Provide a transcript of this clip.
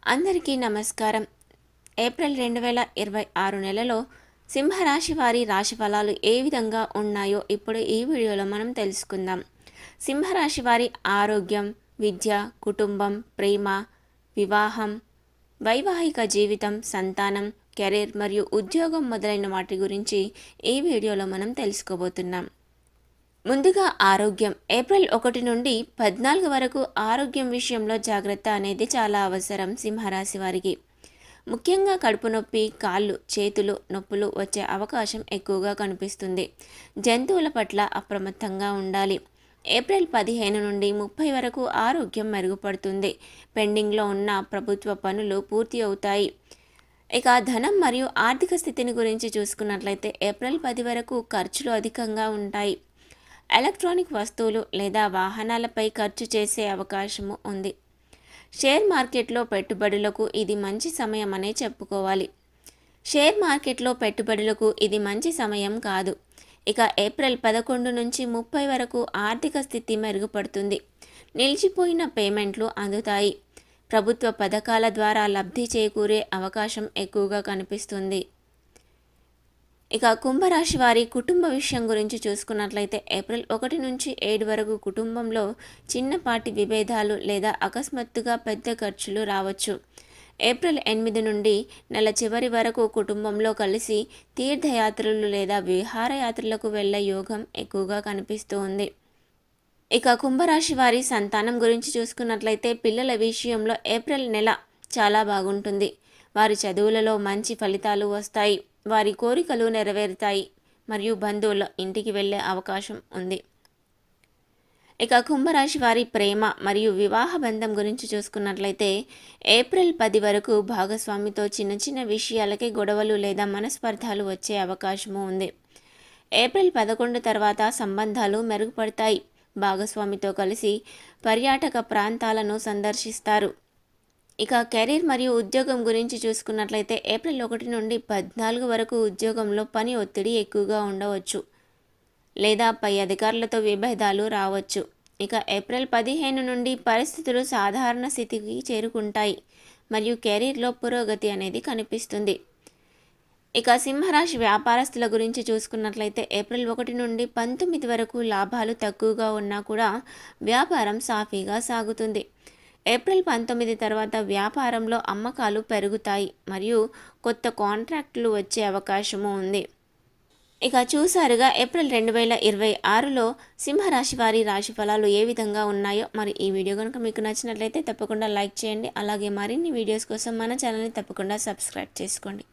అందరికీ నమస్కారం. ఏప్రిల్ 2026 నెలలో సింహరాశి వారి రాశి ఫలాలు ఏ విధంగా ఉన్నాయో ఇప్పుడు ఈ వీడియోలో మనం తెలుసుకుందాం. సింహరాశి వారి ఆరోగ్యం, విద్య, కుటుంబం, ప్రేమ, వివాహం, వైవాహిక జీవితం, సంతానం, కెరీర్ మరియు ఉద్యోగం మొదలైన వాటి గురించి ఈ వీడియోలో మనం తెలుసుకోబోతున్నాం. ముందుగా ఆరోగ్యం. ఏప్రిల్ 1 నుండి 14 వరకు ఆరోగ్యం విషయంలో జాగ్రత్త అనేది చాలా అవసరం సింహరాశి వారికి. ముఖ్యంగా కడుపు నొప్పి, కాళ్ళు, చేతులు నొప్పులు వచ్చే అవకాశం ఎక్కువగా కనిపిస్తుంది. జంతువుల పట్ల అప్రమత్తంగా ఉండాలి. ఏప్రిల్ 15 నుండి 30 వరకు ఆరోగ్యం మెరుగుపడుతుంది. పెండింగ్లో ఉన్న ప్రభుత్వ పనులు పూర్తి అవుతాయి. ఇక ధనం మరియు ఆర్థిక స్థితిని గురించి చూసుకున్నట్లయితే ఏప్రిల్ 10 వరకు ఖర్చులు అధికంగా ఉంటాయి. ఎలక్ట్రానిక్ వస్తువులు లేదా వాహనాలపై ఖర్చు చేసే అవకాశము ఉంది. షేర్ మార్కెట్లో పెట్టుబడులకు ఇది మంచి సమయం అనే చెప్పుకోవాలి. షేర్ మార్కెట్లో పెట్టుబడులకు ఇది మంచి సమయం కాదు. ఇక ఏప్రిల్ 11 నుంచి 30 వరకు ఆర్థిక స్థితి మెరుగుపడుతుంది. నిలిచిపోయిన పేమెంట్లు అందుతాయి. ప్రభుత్వ పథకాల ద్వారా లబ్ధి చేకూరే అవకాశం ఎక్కువగా కనిపిస్తుంది. ఇక కుంభరాశి వారి కుటుంబ విషయం గురించి చూసుకున్నట్లయితే ఏప్రిల్ 1 నుంచి 7 వరకు కుటుంబంలో చిన్నపాటి విభేదాలు లేదా అకస్మాత్తుగా పెద్ద ఖర్చులు రావచ్చు. ఏప్రిల్ 8 నుండి నెల చివరి వరకు కుటుంబంలో కలిసి తీర్థయాత్రలు లేదా విహారయాత్రలకు వెళ్ళే యోగం ఎక్కువగా కనిపిస్తూ ఉంది. ఇక కుంభరాశి వారి సంతానం గురించి చూసుకున్నట్లయితే పిల్లల విషయంలో ఏప్రిల్ నెల చాలా బాగుంటుంది. వారి చదువులలో మంచి ఫలితాలు వస్తాయి. వారి కోరికలు నెరవేరుతాయి మరియు బంధువుల ఇంటికి వెళ్ళే అవకాశం ఉంది. ఇక కుంభరాశి వారి ప్రేమ మరియు వివాహ బంధం గురించి చూసుకున్నట్లయితే ఏప్రిల్ 10 వరకు భాగస్వామితో చిన్న చిన్న విషయాలకే గొడవలు లేదా మనస్పర్ధాలు వచ్చే అవకాశము ఉంది. ఏప్రిల్ 11 తర్వాత సంబంధాలు మెరుగుపడతాయి. భాగస్వామితో కలిసి పర్యాటక ప్రాంతాలను సందర్శిస్తారు. ఇక కెరీర్ మరియు ఉద్యోగం గురించి చూసుకున్నట్లయితే ఏప్రిల్ 1 నుండి 14 వరకు ఉద్యోగంలో పని ఒత్తిడి ఎక్కువగా ఉండవచ్చు లేదా పై అధికారులతో విభేదాలు రావచ్చు. ఇక ఏప్రిల్ 15 నుండి పరిస్థితులు సాధారణ స్థితికి చేరుకుంటాయి మరియు కెరీర్లో పురోగతి అనేది కనిపిస్తుంది. ఇక సింహరాశి వ్యాపారస్తుల గురించి చూసుకున్నట్లయితే ఏప్రిల్ 1 నుండి 19 వరకు లాభాలు తక్కువగా ఉన్నా కూడా వ్యాపారం సాఫీగా సాగుతుంది. ఏప్రిల్ 19 తర్వాత వ్యాపారంలో అమ్మకాలు పెరుగుతాయి మరియు కొత్త కాంట్రాక్టులు వచ్చే అవకాశము ఉంది. ఇక చూసారుగా ఏప్రిల్ 2026లో సింహరాశి వారి రాశి ఫలాలు ఏ విధంగా ఉన్నాయో. మరి ఈ వీడియో కనుక మీకు నచ్చినట్లయితే తప్పకుండా లైక్ చేయండి. అలాగే మరిన్ని వీడియోస్ కోసం మన ఛానల్ని తప్పకుండా సబ్స్క్రైబ్ చేసుకోండి.